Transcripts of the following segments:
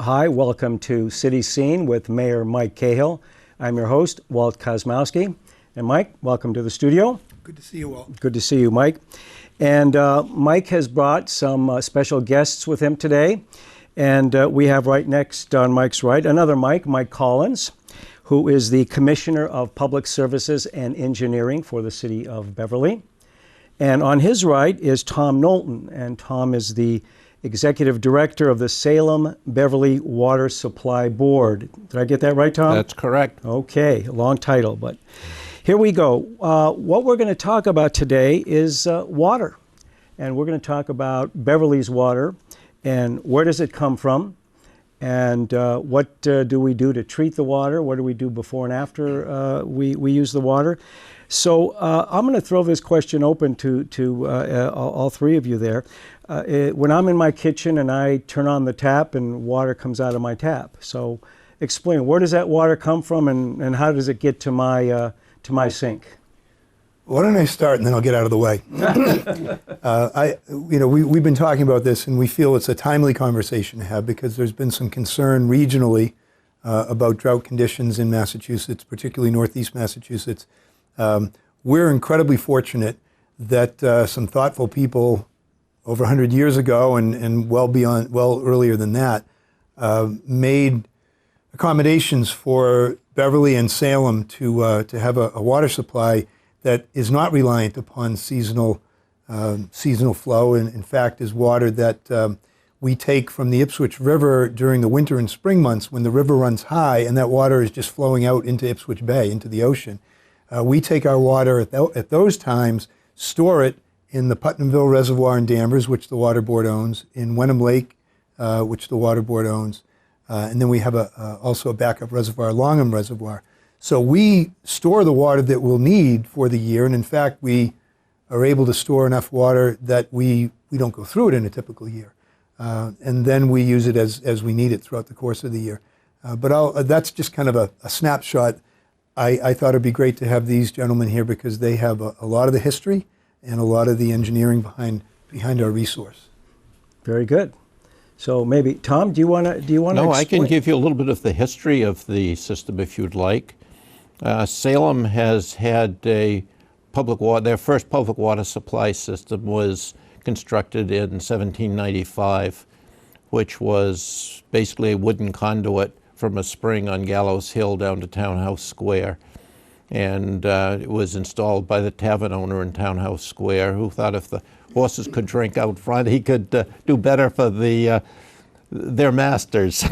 Hi, welcome to City Scene with Mayor Mike Cahill. I'm your host, Walt Kosmowski. And Mike, welcome to the studio. Good to see you, Walt. Good to see you, Mike. And Mike has brought some special guests with him today. And we have right next on Mike's right another Mike, Mike Collins, who is the Commissioner of Public Services and Engineering for the City of Beverly. And on his right is Tom Knowlton, and Tom is the Executive Director of the Salem-Beverly Water Supply Board. Did I get that right, Tom? That's correct. Okay, a long title, but here we go. What we're going to talk about today is water. And we're going to talk about Beverly's water and where does it come from, and what do we do to treat the water, what do we do before and after we use the water. So I'm going to throw this question open to all three of you there. When I'm in my kitchen and I turn on the tap and water comes out of my tap, so explain, where does that water come from and how does it get to my sink? Why don't I start and then I'll get out of the way. We've been talking about this and we feel it's a timely conversation to have because there's been some concern regionally about drought conditions in Massachusetts, particularly Northeast Massachusetts. We're incredibly fortunate that some thoughtful people over 100 years ago and well earlier than that made accommodations for Beverly and Salem to have a water supply that is not reliant upon seasonal flow, and in fact is water that we take from the Ipswich River during the winter and spring months when the river runs high and that water is just flowing out into Ipswich Bay, into the ocean. We take our water at those times, store it in the Putnamville Reservoir in Danvers, which the Water Board owns, in Wenham Lake, which the Water Board owns, and then we have also a backup reservoir, Longham Reservoir. So we store the water that we'll need for the year, and in fact, we are able to store enough water that we don't go through it in a typical year. And then we use it as we need it throughout the course of the year. But that's just kind of a snapshot. I thought it'd be great to have these gentlemen here because they have a lot of the history and a lot of the engineering behind our resource. Very good. So maybe, Tom, do you want to No, I can give you a little bit of the history of the system if you'd like. Salem has had their first public water supply system was constructed in 1795, which was basically a wooden conduit from a spring on Gallows Hill down to Townhouse Square. And it was installed by the tavern owner in Townhouse Square, who thought if the horses could drink out front, he could do better for their masters.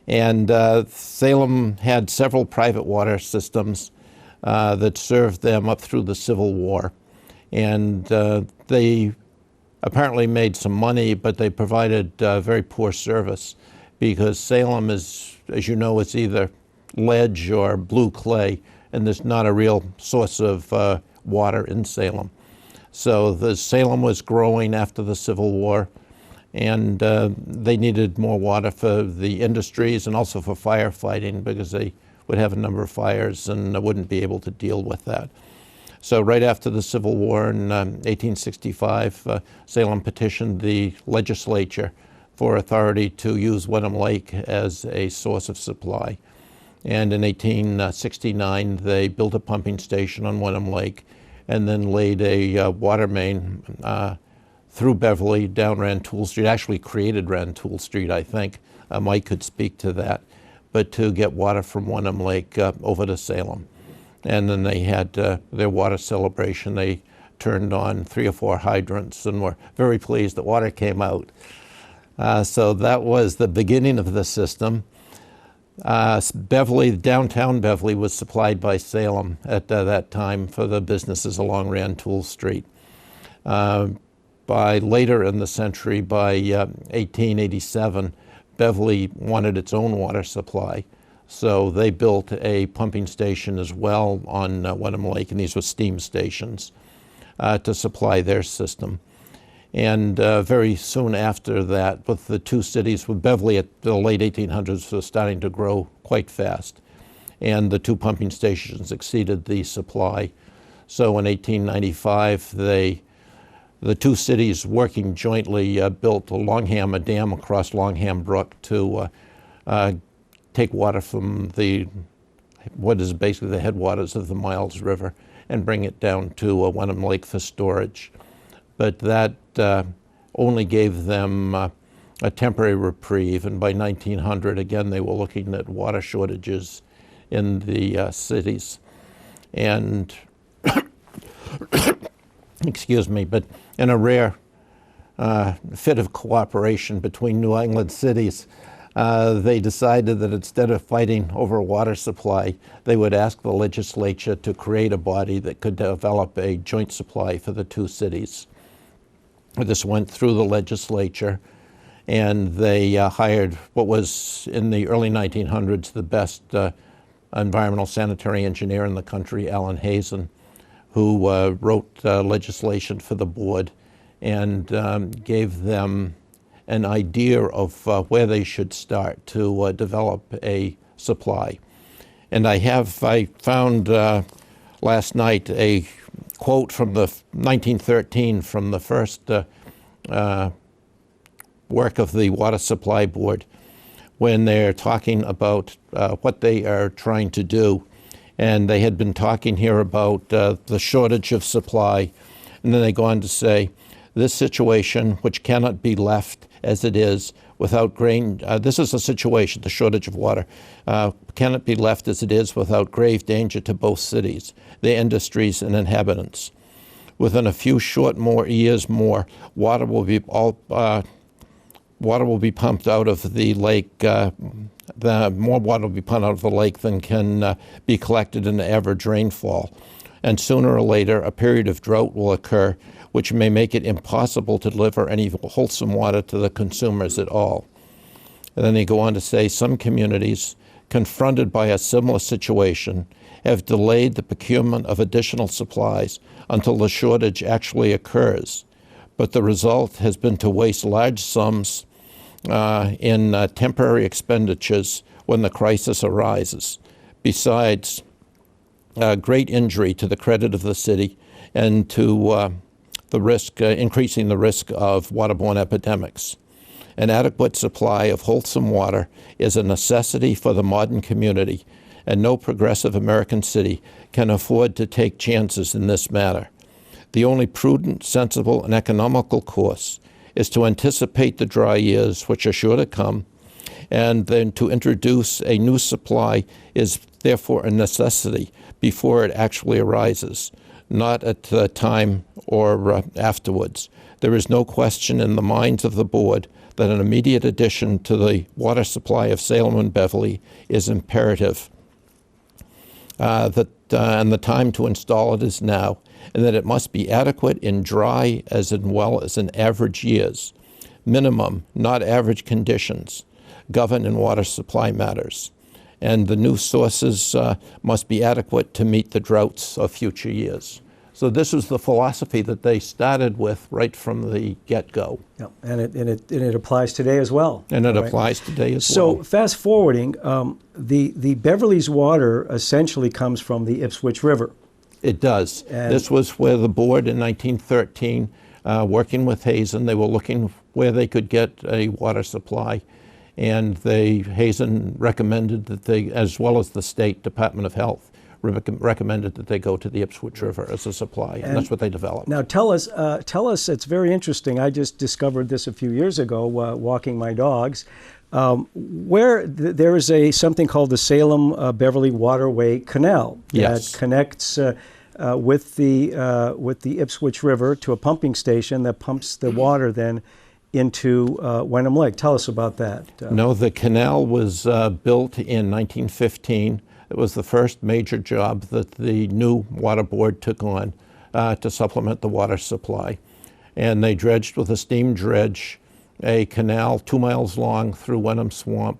And Salem had several private water systems that served them up through the Civil War. And they apparently made some money, but they provided very poor service because Salem is, as you know, it's either ledge or blue clay, and there's not a real source of water in Salem. So Salem was growing after the Civil War, and they needed more water for the industries and also for firefighting because they would have a number of fires and wouldn't be able to deal with that. So right after the Civil War in 1865, Salem petitioned the legislature for authority to use Wenham Lake as a source of supply. And in 1869, they built a pumping station on Wenham Lake and then laid a water main through Beverly down Rantoul Street, actually created Rantoul Street, I think. Mike could speak to that, but to get water from Wenham Lake over to Salem. And then they had their water celebration. They turned on 3 or 4 hydrants and were very pleased that water came out. So that was the beginning of the system. Beverly, downtown Beverly, was supplied by Salem at that time for the businesses along Rantoul Street. By later in the century, by 1887, Beverly wanted its own water supply. So they built a pumping station as well on Wenham Lake, and these were steam stations to supply their system. And very soon after that, with the two cities, with Beverly at the late 1800s was starting to grow quite fast. And the 2 pumping stations exceeded the supply. So in 1895, they the two cities working jointly built a dam across Longham Brook to take water from what is basically the headwaters of the Miles River and bring it down to Wenham Lake for storage. But that only gave them a temporary reprieve, and by 1900, again, they were looking at water shortages in the cities. And, excuse me, but in a rare fit of cooperation between New England cities, they decided that instead of fighting over a water supply, they would ask the legislature to create a body that could develop a joint supply for the two cities. This went through the legislature, and they hired what was in the early 1900s the best environmental sanitary engineer in the country, Alan Hazen, who wrote legislation for the board and gave them an idea of where they should start to develop a supply. And I found last night a quote from the 1913 from the first work of the Water Supply Board, when they're talking about what they are trying to do. And they had been talking here about the shortage of supply. And then they go on to say, this situation, which cannot be left as it is without this is a situation, the shortage of water, cannot be left as it is without grave danger to both cities, their industries and inhabitants. Within a few years more, water will be pumped out of the lake. More water will be pumped out of the lake than can be collected in the average rainfall. And sooner or later, a period of drought will occur, which may make it impossible to deliver any wholesome water to the consumers at all. And then they go on to say some communities, confronted by a similar situation, have delayed the procurement of additional supplies until the shortage actually occurs. But the result has been to waste large sums in temporary expenditures when the crisis arises, besides great injury to the credit of the city and to increasing the risk of waterborne epidemics. An adequate supply of wholesome water is a necessity for the modern community, and no progressive American city can afford to take chances in this matter. The only prudent, sensible, and economical course is to anticipate the dry years which are sure to come, and then to introduce a new supply is therefore a necessity before it actually arises, not at the time or afterwards. There is no question in the minds of the board that an immediate addition to the water supply of Salem and Beverly is imperative, and the time to install it is now, and that it must be adequate in dry as well as in average years. Minimum, not average conditions, govern in water supply matters. And the new sources must be adequate to meet the droughts of future years. So this was the philosophy that they started with right from the get-go. Yeah, and it applies today as well. And it applies today as well. So fast forwarding, the Beverly's water essentially comes from the Ipswich River. It does. And this was where the board in 1913, working with Hazen, they were looking where they could get a water supply. And Hazen recommended that they, as well as the State Department of Health, recommended that they go to the Ipswich River as a supply, and that's what they developed. Now tell us, it's very interesting. I just discovered this a few years ago walking my dogs, where there is something called the Salem-Beverly Waterway Canal that connects with the Ipswich River to a pumping station that pumps the water then into Wenham Lake. Tell us about that. No, the canal was built in 1915. It was the first major job that the new water board took on to supplement the water supply. And they dredged with a steam dredge a canal 2 miles long through Wenham Swamp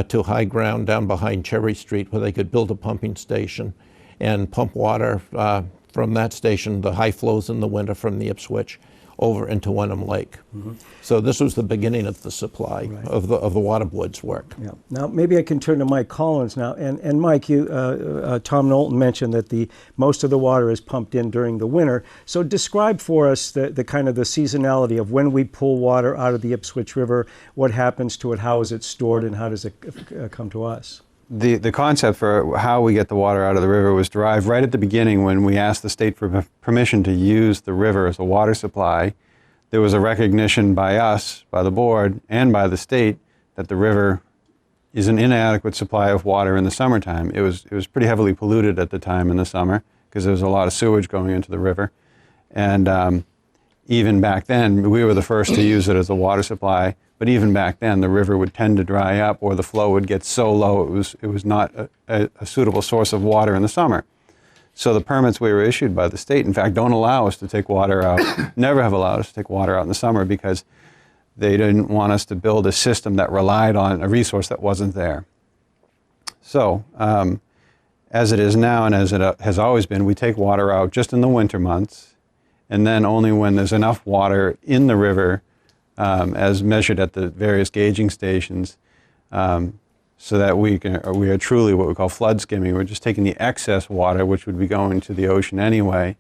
to high ground down behind Cherry Street, where they could build a pumping station and pump water from that station, the high flows in the winter from the Ipswich, over into Wenham Lake. So this was the beginning of the supply of the water board's work. Yeah. Now, maybe I can turn to Mike Collins now. And Mike, you, Tom Knowlton mentioned that most of the water is pumped in during the winter. So describe for us the kind of the seasonality of when we pull water out of the Ipswich River, what happens to it, how is it stored, and how does it come to us? The concept for how we get the water out of the river was derived right at the beginning when we asked the state for permission to use the river as a water supply. There was a recognition by us, by the board, and by the state that the river is an inadequate supply of water in the summertime. It was pretty heavily polluted at the time in the summer because there was a lot of sewage going into the river. And even back then, we were the first to use it as a water supply. But even back then, the river would tend to dry up or the flow would get so low it was not a suitable source of water in the summer. So the permits we were issued by the state, in fact, don't allow us to take water out, never have allowed us to take water out in the summer because they didn't want us to build a system that relied on a resource that wasn't there. So as it is now and as it has always been, we take water out just in the winter months, and then only when there's enough water in the river as measured at the various gauging stations, so that we are truly what we call flood skimming. We're just taking the excess water, which would be going to the ocean anyway,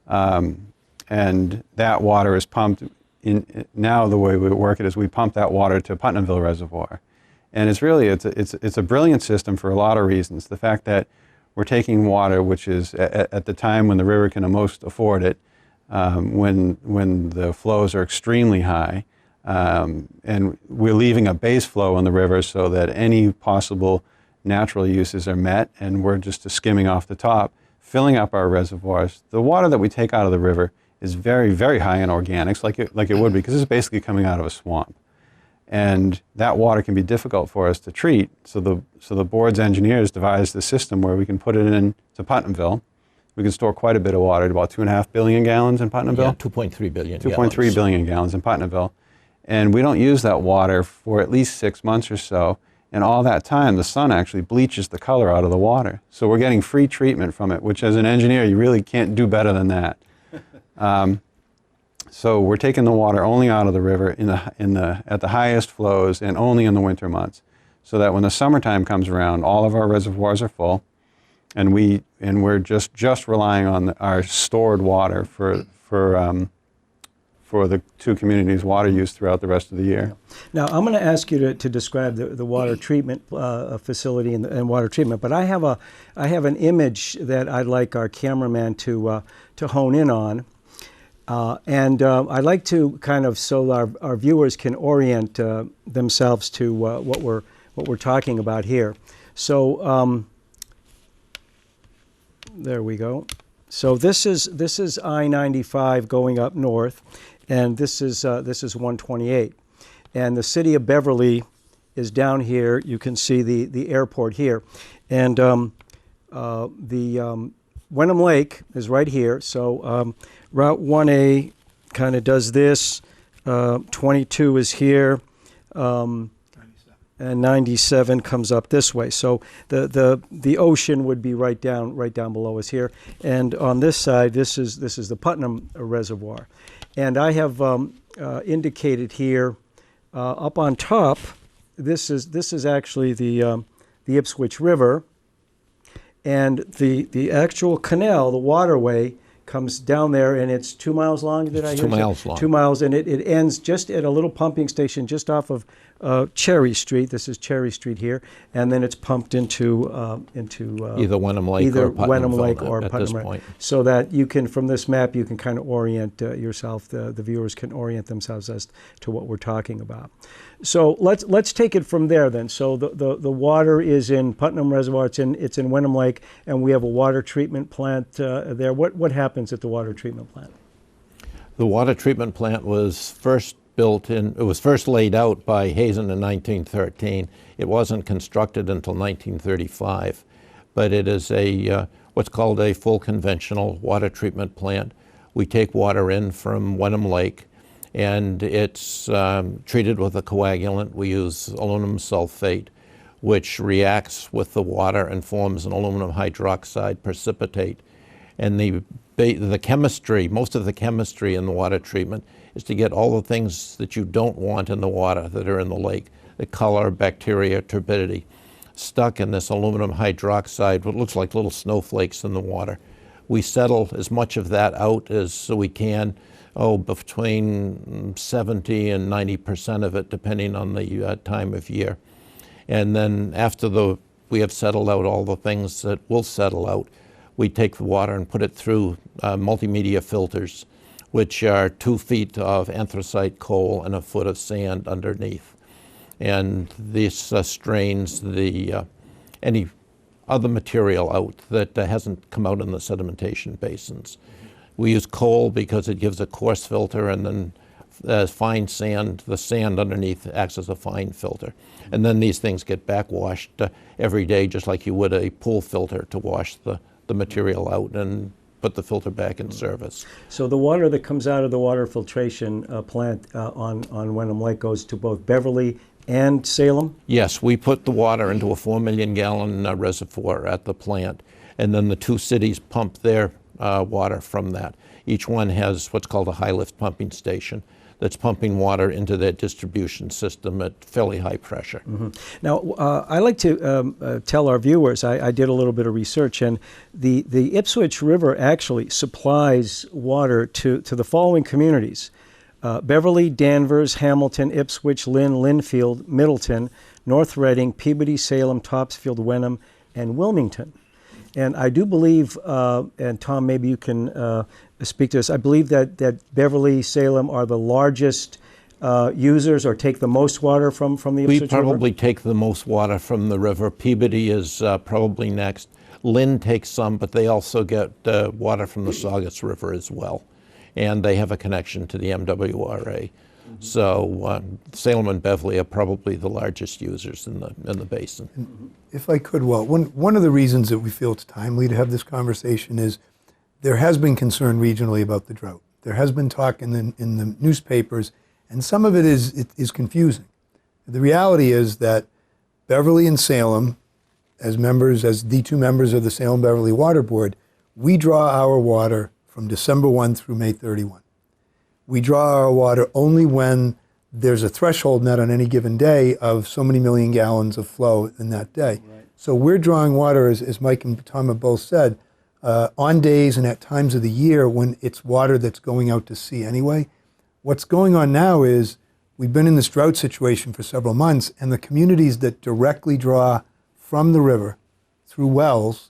and that water is pumped in. Now the way we work it is we pump that water to Putnamville Reservoir, and it's a brilliant system for a lot of reasons. The fact that we're taking water, which is at the time when the river can most afford it, when the flows are extremely high. And we're leaving a base flow in the river so that any possible natural uses are met, and we're just skimming off the top, filling up our reservoirs. The water that we take out of the river is very, very high in organics, like it would be, because it's basically coming out of a swamp. And that water can be difficult for us to treat, so the board's engineers devised a system where we can put it into Putnamville. We can store quite a bit of water, about 2.5 billion gallons in Putnamville. Yeah, 2.3 billion 2.3 billion gallons in Putnamville. And we don't use that water for at least 6 months or so. And all that time, the sun actually bleaches the color out of the water. So we're getting free treatment from it, which as an engineer, you really can't do better than that. So we're taking the water only out of the river at the highest flows and only in the winter months. So that when the summertime comes around, all of our reservoirs are full. And we're just relying on our stored water for the two communities' water use throughout the rest of the year. Now, I'm going to ask you to describe the water treatment facility and water treatment, but I have an image that I'd like our cameraman to hone in on, and I'd like to kind of, so our viewers can orient themselves to what we're talking about here. So there we go. So this is I-95 going up north. And this is 128, and the city of Beverly is down here. You can see the airport here, and the Wenham Lake is right here. So Route 1A kind of does this. 22 is here, and 97 comes up this way. So the ocean would be right down below us here, and on this side, this is the Putnam Reservoir. And I have indicated here up on top, this is actually the Ipswich River, and the actual canal, the waterway, comes down there, and it's 2 miles long. Did I hear 2 miles long. 2 miles, and it ends just at a little pumping station just off of Cherry Street. This is Cherry Street here, and then it's pumped into either Wenham Lake or Putnamville point. So that you can, from this map, you can kind of orient yourself. The viewers can orient themselves as to what we're talking about. So let's take it from there then. So the water is in Putnam Reservoir. It's in Wenham Lake, and we have a water treatment plant there. What happens at the water treatment plant? The water treatment plant was first laid out by Hazen in 1913. It wasn't constructed until 1935, but it is what's called a full conventional water treatment plant. We take water in from Wenham Lake, and it's treated with a coagulant. We use aluminum sulfate, which reacts with the water and forms an aluminum hydroxide precipitate. And the chemistry, most of the chemistry in the water treatment is to get all the things that you don't want in the water that are in the lake, the color, bacteria, turbidity, stuck in this aluminum hydroxide, what looks like little snowflakes in the water. We settle as much of that out as we can, between 70 and 90% of it, depending on the time of year. And then after we have settled out all the things that will settle out, we take the water and put it through multimedia filters, which are 2 feet of anthracite coal and a foot of sand underneath. And this strains any other material out that hasn't come out in the sedimentation basins. We use coal because it gives a coarse filter, and then fine sand, the sand underneath acts as a fine filter. And then these things get backwashed every day, just like you would a pool filter to wash the material out and put the filter back in service. So the water that comes out of the water filtration plant on Wenham Lake goes to both Beverly and Salem? Yes, we put the water into a 4 million gallon reservoir at the plant, and then the 2 cities pump their water from that. Each one has what's called a high lift pumping station that's pumping water into their distribution system at fairly high pressure. Mm-hmm. Now, I like to tell our viewers, I did a little bit of research, and the Ipswich River actually supplies water to the following communities: Beverly, Danvers, Hamilton, Ipswich, Lynn, Lynnfield, Middleton, North Reading, Peabody, Salem, Topsfield, Wenham, and Wilmington. And I do believe, and Tom, maybe you can speak to this, I believe that Beverly, Salem are the largest users or take the most water from the Ipswich River? We probably take the most water from the river. Peabody is probably next. Lynn takes some, but they also get water from the Saugus River as well. And they have a connection to the MWRA. Mm-hmm. So Salem and Beverly are probably the largest users in the basin. If I could, Walt, one of the reasons that we feel it's timely to have this conversation is there has been concern regionally about the drought. There has been talk in the newspapers, and some of it is confusing. The reality is that Beverly and Salem, as the 2 members of the Salem-Beverly Water Board, we draw our water from December 1 through May 31. We draw our water only when there's a threshold met on any given day of so many million gallons of flow in that day. Right. So we're drawing water, as Mike and Tom have both said, on days and at times of the year when it's water that's going out to sea anyway. What's going on now is we've been in this drought situation for several months, and the communities that directly draw from the river through wells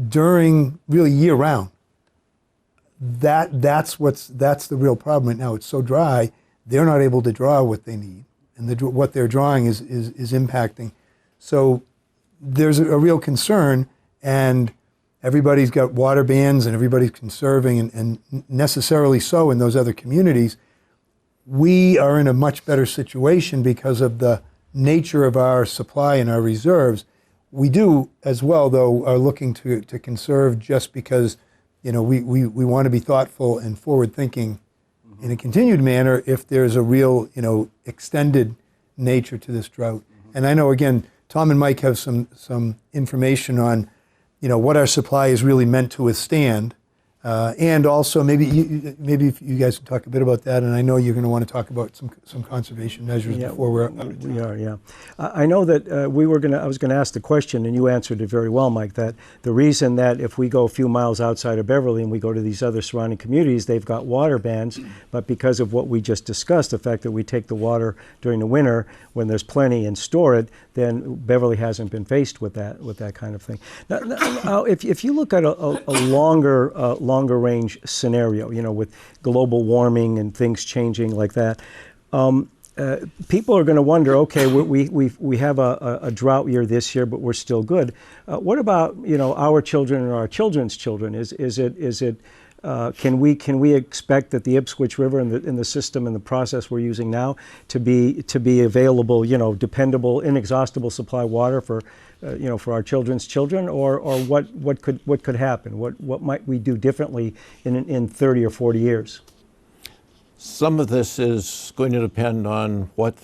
during really year round, that's the real problem right now. It's so dry, they're not able to draw what they need, and what they're drawing is impacting. So there's a real concern, and everybody's got water bans, and everybody's conserving, and necessarily so in those other communities. We are in a much better situation because of the nature of our supply and our reserves. We do as well, though, are looking to conserve just because we want to be thoughtful and forward-thinking in a continued manner if there's a real, extended nature to this drought. And I know, again, Tom and Mike have some information on, what our supply is really meant to withstand. And also, maybe if you guys can talk a bit about that, and I know you're going to want to talk about some conservation measures before we're out of time. We are, yeah. I know that I was going to ask the question, and you answered it very well, Mike, that the reason that if we go a few miles outside of Beverly and we go to these other surrounding communities, they've got water bans, but because of what we just discussed, the fact that we take the water during the winter when there's plenty and store it, then Beverly hasn't been faced with that kind of thing. Now if you look at a longer range scenario, with global warming and things changing like that, people are going to wonder, okay, we have a drought year this year, but we're still good. What about our children and our children's children? Can we expect that the Ipswich River in the system and the process we're using now to be available, dependable, inexhaustible supply water for our children's children, or what could happen? What might we do differently in 30 or 40 years? Some of this is going to depend on what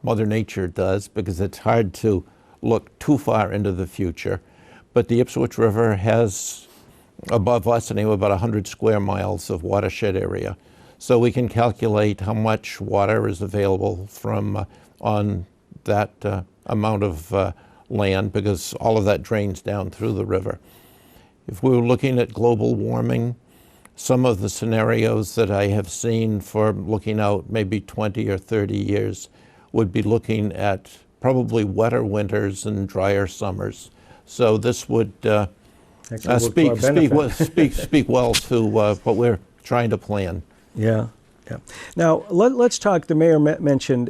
Mother Nature does, because it's hard to look too far into the future. But the Ipswich River has above us, and they have about 100 square miles of watershed area. So we can calculate how much water is available from on that amount of land, because all of that drains down through the river. If we were looking at global warming, some of the scenarios that I have seen for looking out maybe 20 or 30 years would be looking at probably wetter winters and drier summers. So this would speak well to what we're trying to plan. Yeah. Yeah. Now let's talk. The mayor mentioned,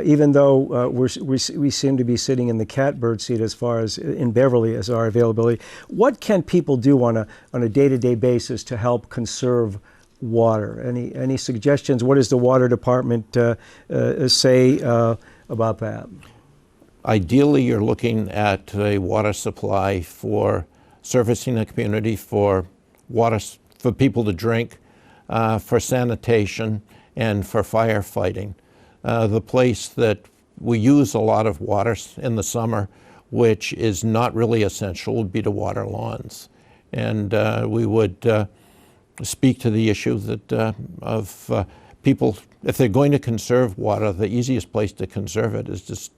even though we seem to be sitting in the catbird seat as far as in Beverly as our availability, what can people do on a day-to-day basis to help conserve water? Any suggestions? What does the water department say about that? Ideally, you're looking at a water supply for servicing the community, for water for people to drink, for sanitation, and for firefighting. The place that we use a lot of water in the summer, which is not really essential, would be to water lawns. And we would speak to the issue that of people, if they're going to conserve water, the easiest place to conserve it is just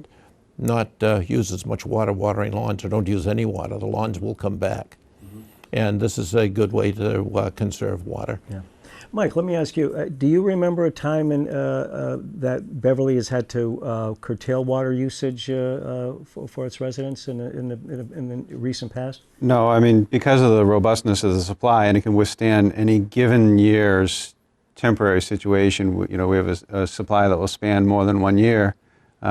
not use as much water watering lawns, or don't use any water. The lawns will come back. Mm-hmm. And this is a good way to conserve water. Yeah. Mike, let me ask you, do you remember a time that Beverly has had to curtail water usage for its residents in the recent past? No, I mean, because of the robustness of the supply, and it can withstand any given year's temporary situation. You know, we have a supply that will span more than 1 year.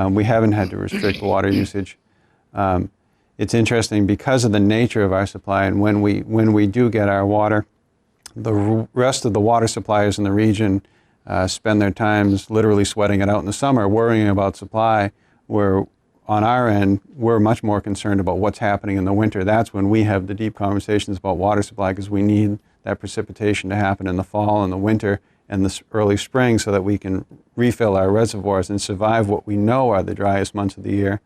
We haven't had to restrict water usage. It's interesting because of the nature of our supply, and when we do get our water, the rest of the water suppliers in the region spend their times literally sweating it out in the summer, worrying about supply, where on our end, we're much more concerned about what's happening in the winter. That's when we have the deep conversations about water supply, because we need that precipitation to happen in the fall and the winter and the early spring so that we can refill our reservoirs and survive what we know are the driest months of the year.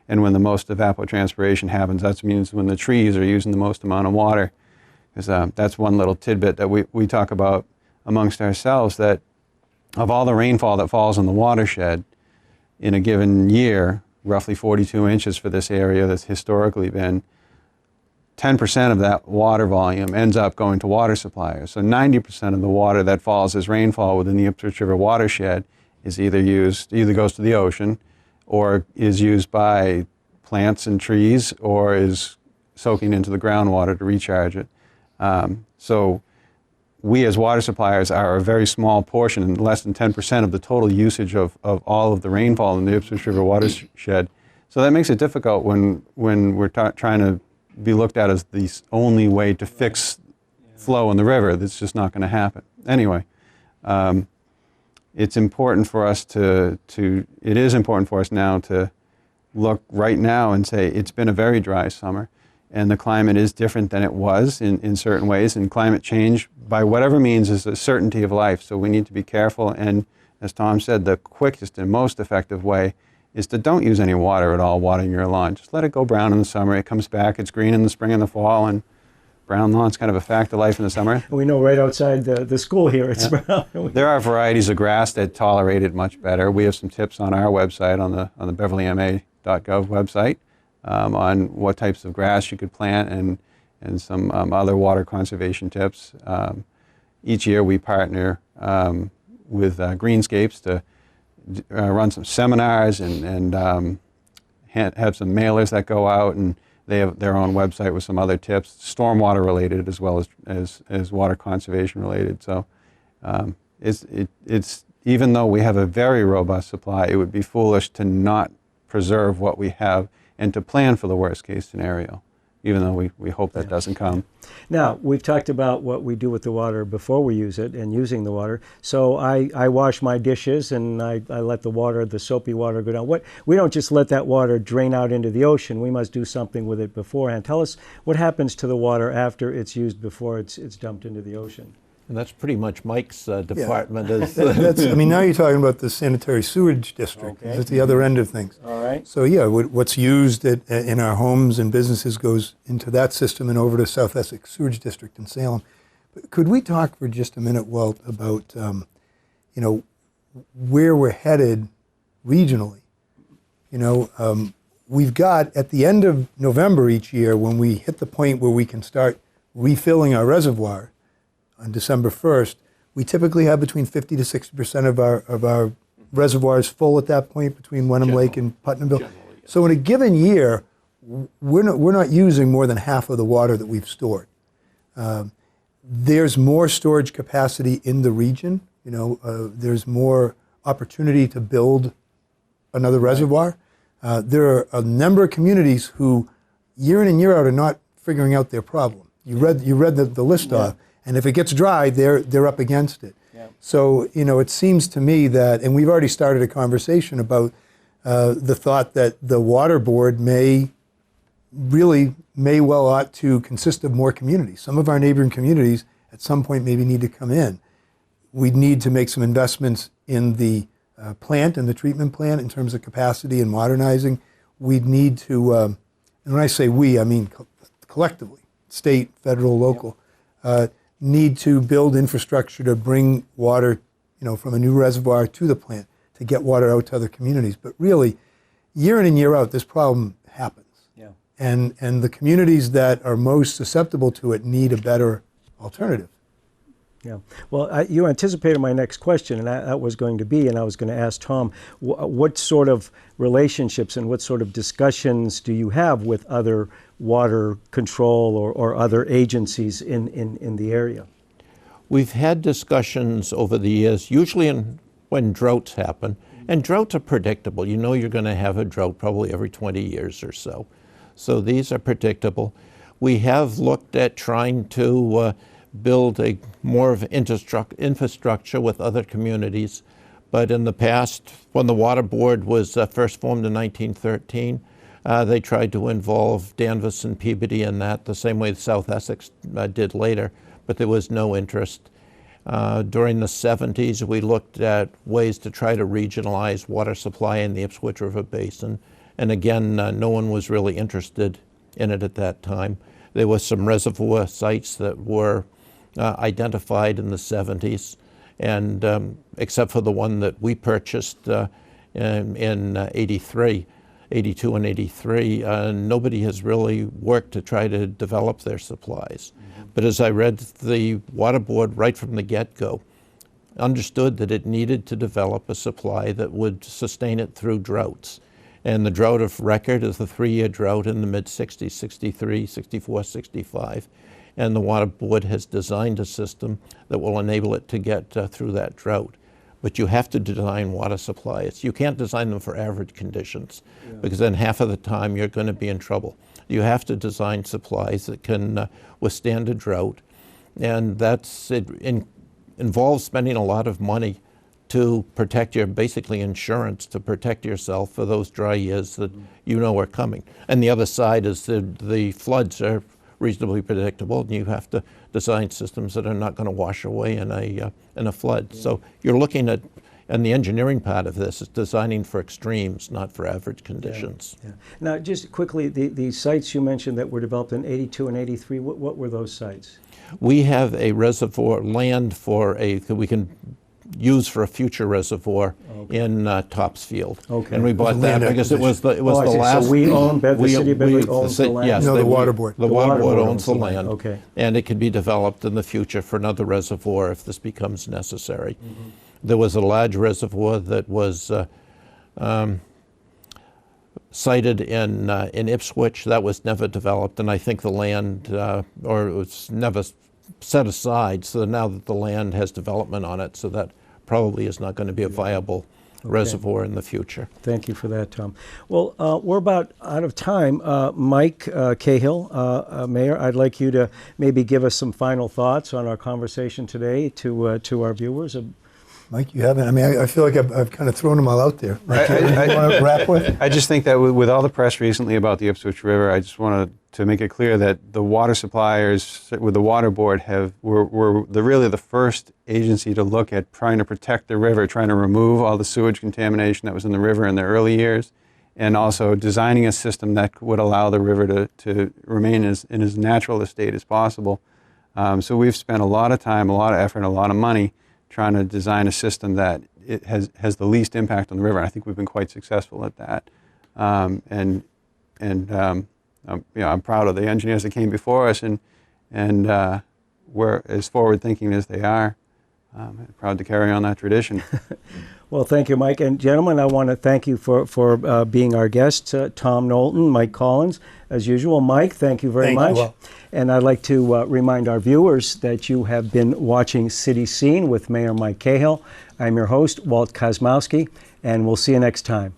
And when the most evapotranspiration happens, that means when the trees are using the most amount of water. Because that's one little tidbit that we talk about amongst ourselves, that of all the rainfall that falls in the watershed in a given year, roughly 42 inches for this area that's historically been, 10% of that water volume ends up going to water suppliers. So 90% of the water that falls as rainfall within the Ipswich River watershed is either goes to the ocean, or is used by plants and trees, or is soaking into the groundwater to recharge it. So we as water suppliers are a very small portion, less than 10% of the total usage of all of the rainfall in the Ipswich River watershed. So that makes it difficult when we're trying to be looked at as the only way to fix flow in the river. That's just not going to happen. Anyway, it's important for us it is important for us now to look right now and say it's been a very dry summer, and the climate is different than it was in certain ways, and climate change, by whatever means, is a certainty of life. So we need to be careful, and as Tom said, the quickest and most effective way is to don't use any water at all watering your lawn. Just let it go brown in the summer. It comes back, it's green in the spring and the fall, and brown lawn's kind of a fact of life in the summer. We know right outside the school here it's brown. There are varieties of grass that tolerate it much better. We have some tips on our website, on the beverlyma.gov website, on what types of grass you could plant, and some other water conservation tips. Each year we partner with Greenscapes to run some seminars and have some mailers that go out, and they have their own website with some other tips, stormwater related as well as water conservation related. So it's even though we have a very robust supply, it would be foolish to not preserve what we have and to plan for the worst case scenario, even though we hope that doesn't come. Now, we've talked about what we do with the water before we use it and using the water. So I wash my dishes and I let the soapy water go down. We don't just let that water drain out into the ocean. We must do something with it beforehand. Tell us what happens to the water after it's used before it's dumped into the ocean. And that's pretty much Mike's department. I mean, now you're talking about the sanitary sewage district. Okay. That's the other end of things. All right. So yeah, what's used in our homes and businesses goes into that system and over to South Essex Sewage District in Salem. But could we talk for just a minute, Walt, about where we're headed regionally? We've got at the end of November each year, when we hit the point where we can start refilling our reservoir on December 1st, we typically have between 50 to 60% of our reservoirs full at that point between Wenham Lake and Putnamville. Generally, yes. So in a given year, we're not using more than half of the water that we've stored. There's more storage capacity in the region. There's more opportunity to build another reservoir. There are a number of communities who, year in and year out, are not figuring out their problem. You read the list off, and if it gets dry, they're up against it. Yeah. So it seems to me that, and we've already started a conversation about the thought that the water board may well ought to consist of more communities. Some of our neighboring communities at some point maybe need to come in. We need to make some investments in the plant and the treatment plant in terms of capacity and modernizing. We need to, and when I say we, I mean collectively, state, federal, local, need to build infrastructure to bring water, from a new reservoir to the plant to get water out to other communities. But really, year in and year out, this problem happens. Yeah. And the communities that are most susceptible to it need a better alternative. Yeah. Well, you anticipated my next question, and that was going to be, and I was going to ask Tom, what sort of relationships and what sort of discussions do you have with other water control or other agencies in the area? We've had discussions over the years, usually when droughts happen, and droughts are predictable. You're going to have a drought probably every 20 years or so. So these are predictable. We have looked at trying to build more of infrastructure with other communities. But in the past, when the Water Board was first formed in 1913, they tried to involve Danvers and Peabody in that, the same way South Essex did later, but there was no interest. During the 70s, we looked at ways to try to regionalize water supply in the Ipswich River Basin. And again, no one was really interested in it at that time. There were some reservoir sites that were identified in the 70s, and except for the one that we purchased in 82 and 83, nobody has really worked to try to develop their supplies. Mm-hmm. But as I read, the Water Board right from the get-go understood that it needed to develop a supply that would sustain it through droughts. And the drought of record is the 3-year drought in the mid-60s, 63, 64, 65. And the Water Board has designed a system that will enable it to get through that drought. But you have to design water supplies. You can't design them for average conditions, because then half of the time you're going to be in trouble. You have to design supplies that can withstand a drought. And it involves spending a lot of money to protect basically insurance, to protect yourself for those dry years that are coming. And the other side is the floods are reasonably predictable, and you have to design systems that are not going to wash away in a flood. Yeah. So you're looking at, and the engineering part of this is designing for extremes, not for average conditions. Yeah. Yeah. Now, just quickly, the sites you mentioned that were developed in 82 and 83, what were those sites? We have a reservoir land that we can use for a future reservoir in Topsfield. Okay. And we bought that because it was the last. So we own, the city of Beverly owns the land? Yes. No, the Water Board. The Water Board owns the land. Okay. And it can be developed in the future for another reservoir if this becomes necessary. Mm-hmm. There was a large reservoir that was sited in Ipswich. That was never developed, and I think the land, or it was never set aside, so now that the land has development on it, so that probably is not going to be a viable reservoir in the future. Thank you for that, Tom. Well, we're about out of time. Mike Cahill, Mayor, I'd like you to maybe give us some final thoughts on our conversation today to our viewers. Mike, you haven't. I mean, I feel like I've kind of thrown them all out there. Mike, you want to wrap with? I just think that with all the press recently about the Ipswich River, I just wanted to make it clear that the water suppliers with the water board were really the first agency to look at trying to protect the river, trying to remove all the sewage contamination that was in the river in the early years, and also designing a system that would allow the river to remain in as natural a state as possible. So we've spent a lot of time, a lot of effort, and a lot of money trying to design a system that it has the least impact on the river. I think we've been quite successful at that. I'm proud of the engineers that came before us, and we're as forward-thinking as they are. Proud to carry on that tradition. Well, thank you, Mike. And gentlemen, I want to thank you for being our guests, Tom Knowlton, Mike Collins, as usual. Mike, thank you very much. Well. And I'd like to remind our viewers that you have been watching City Scene with Mayor Mike Cahill. I'm your host, Walt Kosmowski, and we'll see you next time.